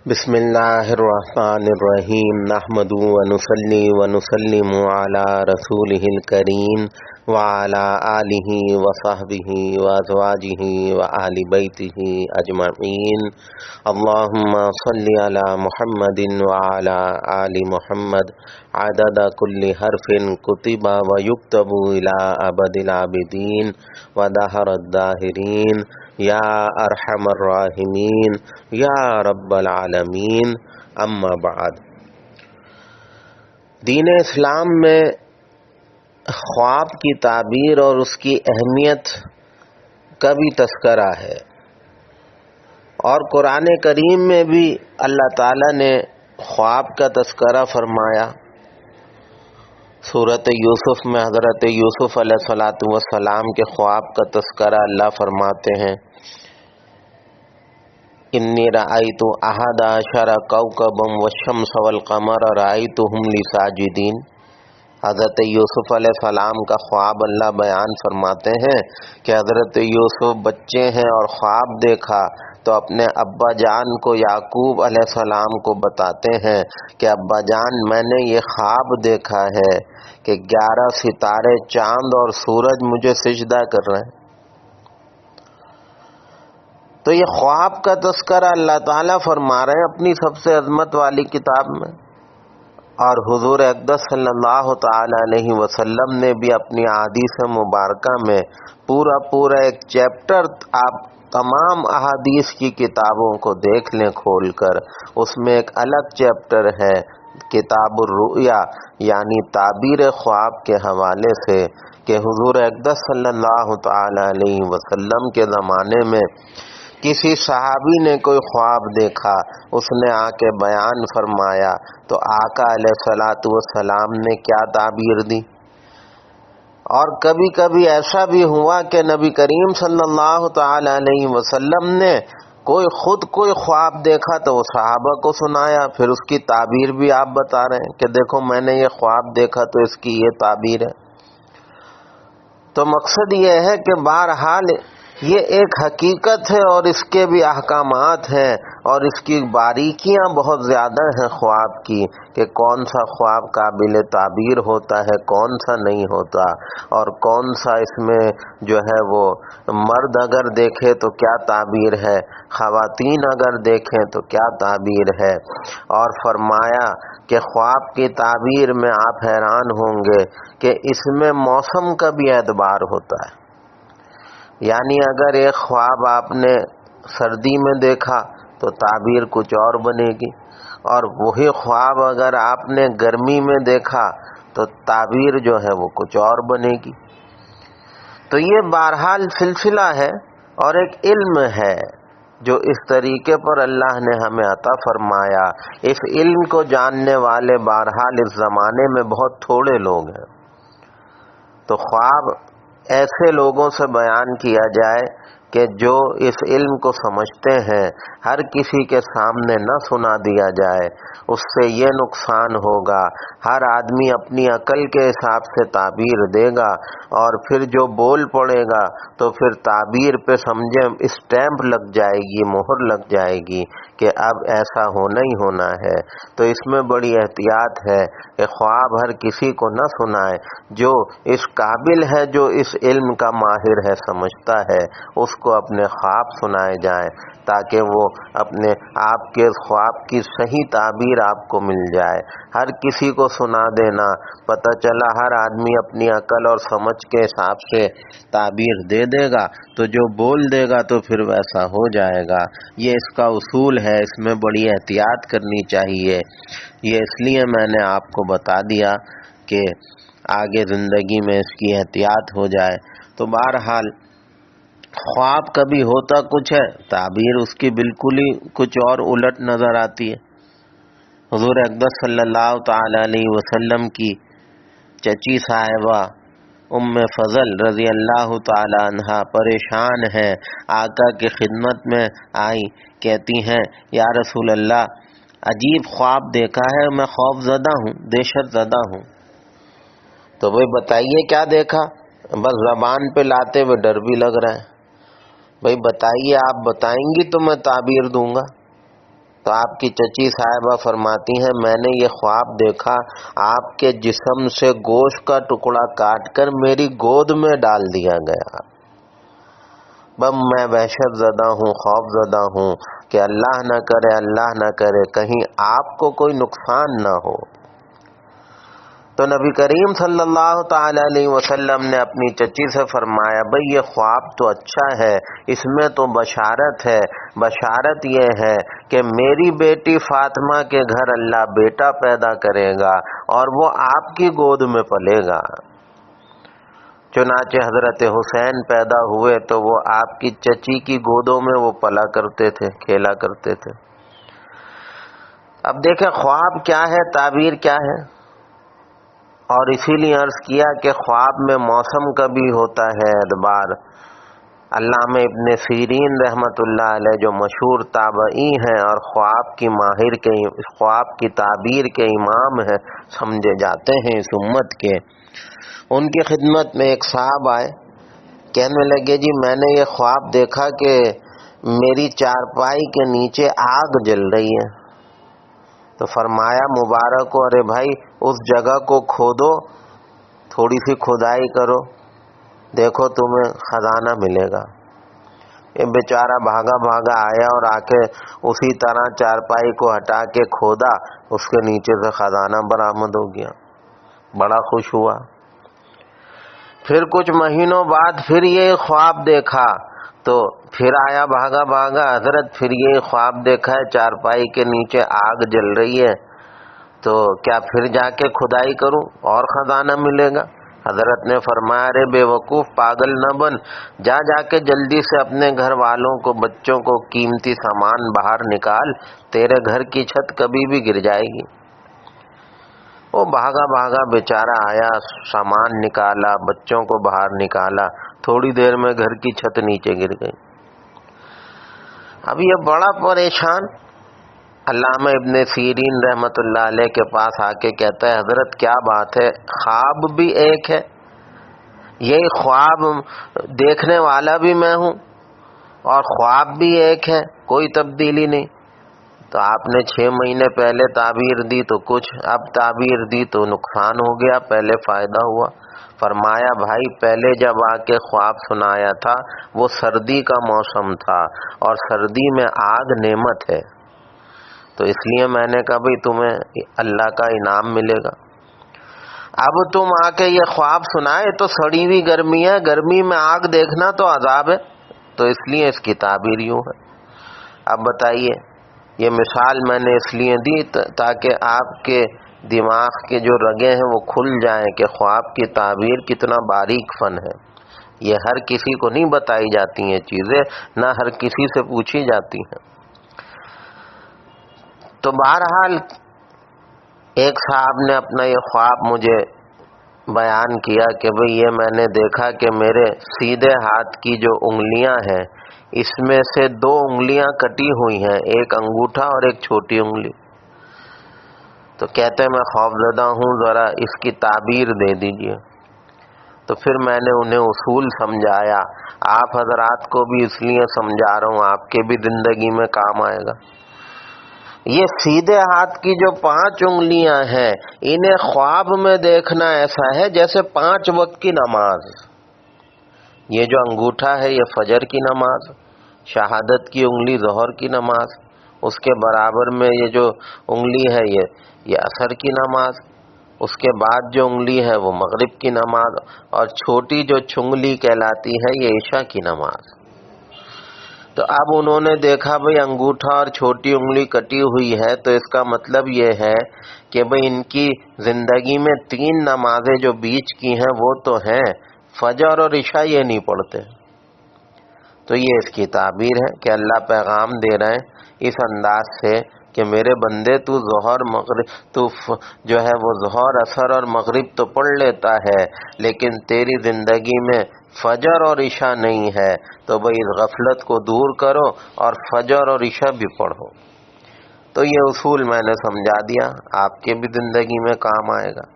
بسم اللہ الرحمن الرحیم نحمد ونصلی ونسلم علی رسولہ الکریم وعلی آلہ وصحبہ وازواجہ وآل بیتہ اجمعین اللہم صلی علی محمد وعلی آل محمد عدد کل حرف کتب ویکتب الی ابد العابدین ودہر الداہرین یا ارحم الراحمین یا رب العالمین اما بعد۔ دین اسلام میں خواب کی تعبیر اور اس کی اہمیت کا بھی تذکرہ ہے، اور قرآن کریم میں بھی اللہ تعالیٰ نے خواب کا تذکرہ فرمایا۔ سورۃ یوسف میں حضرت یوسف علیہ السلام کے خواب کا تذکرہ اللہ فرماتے ہیں، انی رأیت احد عشر کوکبا والشمس والقمر رأیتهم لی ساجدین۔ حضرت یوسف علیہ السلام کا خواب اللہ بیان فرماتے ہیں کہ حضرت یوسف بچے ہیں اور خواب دیکھا تو اپنے ابا جان کو یعقوب علیہ السلام کو بتاتے ہیں کہ ابا جان میں نے یہ خواب دیکھا ہے کہ 11 ستارے چاند اور سورج مجھے سجدہ کر رہے ہیں۔ تو یہ خواب کا تذکرہ اللہ تعالیٰ فرما رہے ہیں اپنی سب سے عظمت والی کتاب میں، اور حضور اقدس صلی اللہ تعالی علیہ وسلم نے بھی اپنی احادیث مبارکہ میں پورا ایک چیپٹر، آپ تمام احادیث کی کتابوں کو دیکھ لیں کھول کر، اس میں ایک الگ چیپٹر ہے کتاب الرؤیا، یعنی تعبیر خواب کے حوالے سے، کہ حضور اقدس صلی اللہ تعالی علیہ وسلم کے زمانے میں کسی صحابی نے کوئی خواب دیکھا، اس نے آ کے بیان فرمایا تو آقا علیہ السلام نے کیا تعبیر دی۔ اور کبھی کبھی ایسا بھی ہوا کہ نبی کریم صلی اللہ تعالی علیہ وسلم نے کوئی خواب دیکھا تو وہ صحابہ کو سنایا، پھر اس کی تعبیر بھی آپ بتا رہے ہیں کہ دیکھو میں نے یہ خواب دیکھا تو اس کی یہ تعبیر ہے۔ تو مقصد یہ ہے کہ بہرحال یہ ایک حقیقت ہے اور اس کے بھی احکامات ہیں، اور اس کی باریکیاں بہت زیادہ ہیں خواب کی، کہ کون سا خواب قابل تعبیر ہوتا ہے، کون سا نہیں ہوتا، اور کون سا اس میں جو ہے وہ مرد اگر دیکھے تو کیا تعبیر ہے، خواتین اگر دیکھیں تو کیا تعبیر ہے۔ اور فرمایا کہ خواب کی تعبیر میں آپ حیران ہوں گے کہ اس میں موسم کا بھی اعتبار ہوتا ہے، یعنی اگر ایک خواب آپ نے سردی میں دیکھا تو تعبیر کچھ اور بنے گی، اور وہی خواب اگر آپ نے گرمی میں دیکھا تو تعبیر جو ہے وہ کچھ اور بنے گی۔ تو یہ بہرحال سلسلہ ہے اور ایک علم ہے جو اس طریقے پر اللہ نے ہمیں عطا فرمایا۔ اس علم کو جاننے والے بہرحال اس زمانے میں بہت تھوڑے لوگ ہیں، تو خواب ایسے لوگوں سے بیان کیا جائے کہ جو اس علم کو سمجھتے ہیں، ہر کسی کے سامنے نہ سنا دیا جائے، اس سے یہ نقصان ہوگا، ہر آدمی اپنی عقل کے حساب سے تعبیر دے گا، اور پھر جو بول پڑے گا تو پھر تعبیر پہ سمجھے اسٹیمپ لگ جائے گی، مہر لگ جائے گی کہ اب ایسا ہونا ہی ہونا ہے۔ تو اس میں بڑی احتیاط ہے کہ خواب ہر کسی کو نہ سنائے، جو اس قابل ہے، جو اس علم کا ماہر ہے، سمجھتا ہے، اس کو اپنے خواب سنائے جائیں تاکہ وہ اپنے آپ کے خواب کی صحیح تعبیر آپ کو مل جائے۔ ہر کسی کو سنا دینا، پتہ چلا ہر آدمی اپنی عقل اور سمجھ کے حساب سے تعبیر دے دے گا تو جو بول دے گا تو پھر ویسا ہو جائے گا۔ یہ اس کا اصول ہے، اس میں بڑی احتیاط کرنی چاہیے۔ یہ اس لیے میں نے آپ کو بتا دیا کہ آگے زندگی میں اس کی احتیاط ہو جائے۔ تو بہرحال خواب کبھی ہوتا کچھ ہے، تعبیر اس کی بالکل ہی کچھ اور الٹ نظر آتی ہے۔ حضور اقدس صلی اللہ تعالی علیہ وسلم کی چچی صاحبہ ام فضل رضی اللہ تعالی عنہا پریشان ہیں، آقا کی خدمت میں آئی، کہتی ہیں یا رسول اللہ عجیب خواب دیکھا ہے، میں خوف زدہ ہوں، دہشت زدہ ہوں۔ تو بھائی بتائیے کیا دیکھا؟ بس زبان پہ لاتے ہوئے ڈر بھی لگ رہا ہے۔ بھائی بتائیے، آپ بتائیں گی تو میں تعبیر دوں گا۔ تو آپ کی چچی صاحبہ فرماتی ہیں میں نے یہ خواب دیکھا، آپ کے جسم سے گوشت کا ٹکڑا کاٹ کر میری گود میں ڈال دیا گیا۔ بم میں وحشت زدہ ہوں، خوف زدہ ہوں کہ اللہ نہ کرے کہیں آپ کو کوئی نقصان نہ ہو۔ تو نبی کریم صلی اللہ تعالی علیہ وسلم نے اپنی چچی سے فرمایا بھئی یہ خواب تو اچھا ہے، اس میں تو بشارت ہے، بشارت یہ ہے کہ میری بیٹی فاطمہ کے گھر اللہ بیٹا پیدا کرے گا اور وہ آپ کی گود میں پلے گا۔ چنانچہ حضرت حسین پیدا ہوئے تو وہ آپ کی چچی کی گودوں میں وہ پلا کرتے تھے، کھیلا کرتے تھے۔ اب دیکھیں خواب کیا ہے، تعبیر کیا ہے، اور اسی لیے عرض کیا کہ خواب میں موسم کا بھی ہوتا ہے اعتبار۔ علامہ ابن سیرین رحمت اللہ علیہ جو مشہور تابعی ہیں اور خواب کی ماہر کے، خواب کی تعبیر کے امام ہیں سمجھے جاتے ہیں اس امت کے، ان کی خدمت میں ایک صاحب آئے، کہنے لگے جی میں نے یہ خواب دیکھا کہ میری چارپائی کے نیچے آگ جل رہی ہے۔ تو فرمایا مبارک ہو، ارے بھائی اس جگہ کو کھودو، تھوڑی سی کھدائی کرو، دیکھو تمہیں خزانہ ملے گا۔ یہ بیچارہ بھاگا بھاگا آیا اور آ کے اسی طرح چارپائی کو ہٹا کے کھودا، اس کے نیچے سے خزانہ برآمد ہو گیا، بڑا خوش ہوا۔ پھر کچھ مہینوں بعد پھر یہ خواب دیکھا تو پھر آیا بھاگا بھاگا، حضرت پھر یہ خواب دیکھا ہے چارپائی کے نیچے آگ جل رہی ہے، تو کیا پھر جا کے کھدائی کروں اور خزانہ ملے گا؟ حضرت نے فرمایا ارے بے وقوف پاگل نہ بن، جا کے جلدی سے اپنے گھر والوں کو، بچوں کو قیمتی سامان باہر نکال، تیرے گھر کی چھت کبھی بھی گر جائے گی۔ وہ بھاگا بھاگا بیچارہ آیا، سامان نکالا، بچوں کو باہر نکالا، تھوڑی دیر میں گھر کی چھت نیچے گر گئی۔ اب یہ بڑا پریشان علامہ ابن سیرین رحمت اللہ علیہ کے پاس آ کے کہتا ہے حضرت کیا بات ہے، خواب بھی ایک ہے، یہی خواب دیکھنے والا بھی میں ہوں اور خواب بھی ایک ہے، کوئی تبدیلی نہیں۔ تو آپ نے 6 مہینے پہلے تعبیر دی تو کچھ، اب تعبیر دی تو نقصان ہو گیا، پہلے فائدہ ہوا۔ فرمایا بھائی پہلے جب آ کے خواب سنایا تھا وہ سردی کا موسم تھا اور سردی میں آگ نعمت ہے، تو اس لیے میں نے کہا بھائی تمہیں اللہ کا انعام ملے گا۔ اب تم آ کے یہ خواب سنائے تو سڑی ہوئی گرمی ہے، گرمی میں آگ دیکھنا تو عذاب ہے، تو اس لیے اس کی تعبیر یوں ہے۔ اب بتائیے، یہ مثال میں نے اس لیے دی تاکہ آپ کے دماغ کے جو رگیں ہیں وہ کھل جائیں کہ خواب کی تعبیر کتنا باریک فن ہے۔ یہ ہر کسی کو نہیں بتائی جاتی ہیں چیزیں، نہ ہر کسی سے پوچھی جاتی ہیں۔ تو بہرحال ایک صاحب نے اپنا یہ خواب مجھے بیان کیا کہ بھئی یہ میں نے دیکھا کہ میرے سیدھے ہاتھ کی جو انگلیاں ہیں اس میں سے 2 انگلیاں کٹی ہوئی ہیں، ایک انگوٹھا اور ایک چھوٹی انگلی۔ تو کہتے ہیں میں خوفزدہ ہوں، ذرا اس کی تعبیر دے دیجئے۔ تو پھر میں نے انہیں اصول سمجھایا، آپ حضرات کو بھی اس لیے سمجھا رہا ہوں، آپ کے بھی زندگی میں کام آئے گا۔ یہ سیدھے ہاتھ کی جو 5 انگلیاں ہیں انہیں خواب میں دیکھنا ایسا ہے جیسے 5 وقت کی نماز۔ یہ جو انگوٹھا ہے یہ فجر کی نماز، شہادت کی انگلی ظہر کی نماز، اس کے برابر میں یہ جو انگلی ہے یہ عصر کی نماز، اس کے بعد جو انگلی ہے وہ مغرب کی نماز، اور چھوٹی جو چنگلی کہلاتی ہے یہ عشاء کی نماز۔ تو اب انہوں نے دیکھا بھئی انگوٹھا اور چھوٹی انگلی کٹی ہوئی ہے، تو اس کا مطلب یہ ہے کہ بھئی ان کی زندگی میں 3 نمازیں جو بیچ کی ہیں وہ تو ہیں، فجر اور عشاء یہ نہیں پڑھتے۔ تو یہ اس کی تعبیر ہے کہ اللہ پیغام دے رہے ہیں اس انداز سے کہ میرے بندے تو ظہر مغرب تو جو ہے وہ ظہر عصر اور مغرب تو پڑھ لیتا ہے، لیکن تیری زندگی میں فجر اور عشاء نہیں ہے، تو بھئی اس غفلت کو دور کرو اور فجر اور عشاء بھی پڑھو۔ تو یہ اصول میں نے سمجھا دیا، آپ کے بھی زندگی میں کام آئے گا۔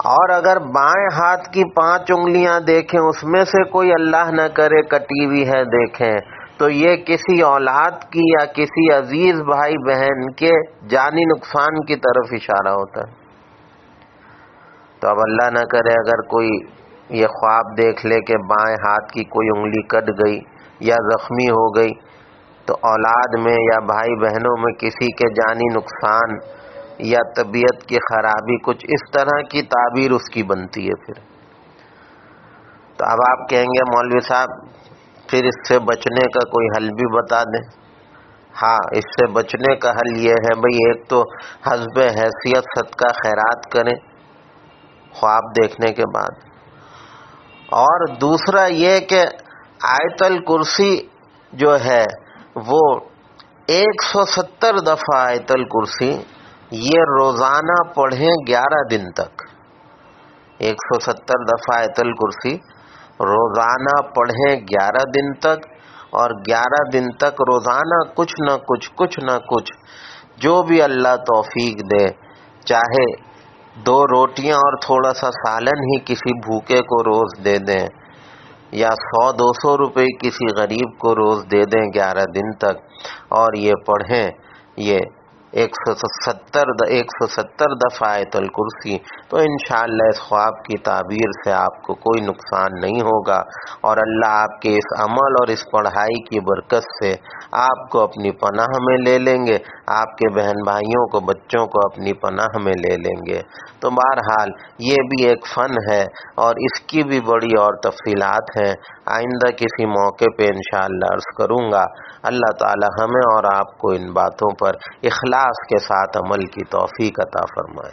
اور اگر بائیں ہاتھ کی 5 انگلیاں دیکھیں، اس میں سے کوئی اللہ نہ کرے کٹی ہوئی ہے دیکھیں، تو یہ کسی اولاد کی یا کسی عزیز بھائی بہن کے جانی نقصان کی طرف اشارہ ہوتا ہے۔ تو اب اللہ نہ کرے اگر کوئی یہ خواب دیکھ لے کہ بائیں ہاتھ کی کوئی انگلی کٹ گئی یا زخمی ہو گئی، تو اولاد میں یا بھائی بہنوں میں کسی کے جانی نقصان یا طبیعت کی خرابی، کچھ اس طرح کی تعبیر اس کی بنتی ہے۔ پھر تو اب آپ کہیں گے مولوی صاحب پھر اس سے بچنے کا کوئی حل بھی بتا دیں۔ ہاں، اس سے بچنے کا حل یہ ہے بھئی، ایک تو حسب حیثیت صدقہ خیرات کریں خواب دیکھنے کے بعد، اور دوسرا یہ کہ آیت الکرسی جو ہے وہ 170 دفعہ آیت الکرسی یہ روزانہ پڑھیں 11 دن تک۔ 170 دفعہ آیت الکرسی روزانہ پڑھیں 11 دن تک، اور 11 دن تک روزانہ کچھ نہ کچھ جو بھی اللہ توفیق دے، چاہے 2 روٹیاں اور تھوڑا سا سالن ہی کسی بھوکے کو روز دے دیں، یا 100-200 روپے کسی غریب کو روز دے دیں 11 دن تک، اور یہ پڑھیں یہ 170 دفعہ آیت الکرسی، تو انشاءاللہ اس خواب کی تعبیر سے آپ کو کوئی نقصان نہیں ہوگا، اور اللہ آپ کے اس عمل اور اس پڑھائی کی برکت سے آپ کو اپنی پناہ میں لے لیں گے، آپ کے بہن بھائیوں کو، بچوں کو اپنی پناہ میں لے لیں گے۔ تو بہرحال یہ بھی ایک فن ہے، اور اس کی بھی بڑی اور تفصیلات ہیں، آئندہ کسی موقع پہ انشاءاللہ عرض کروں گا۔ اللہ تعالی ہمیں اور آپ کو ان باتوں پر اخلاص کے ساتھ عمل کی توفیق عطا فرمائے۔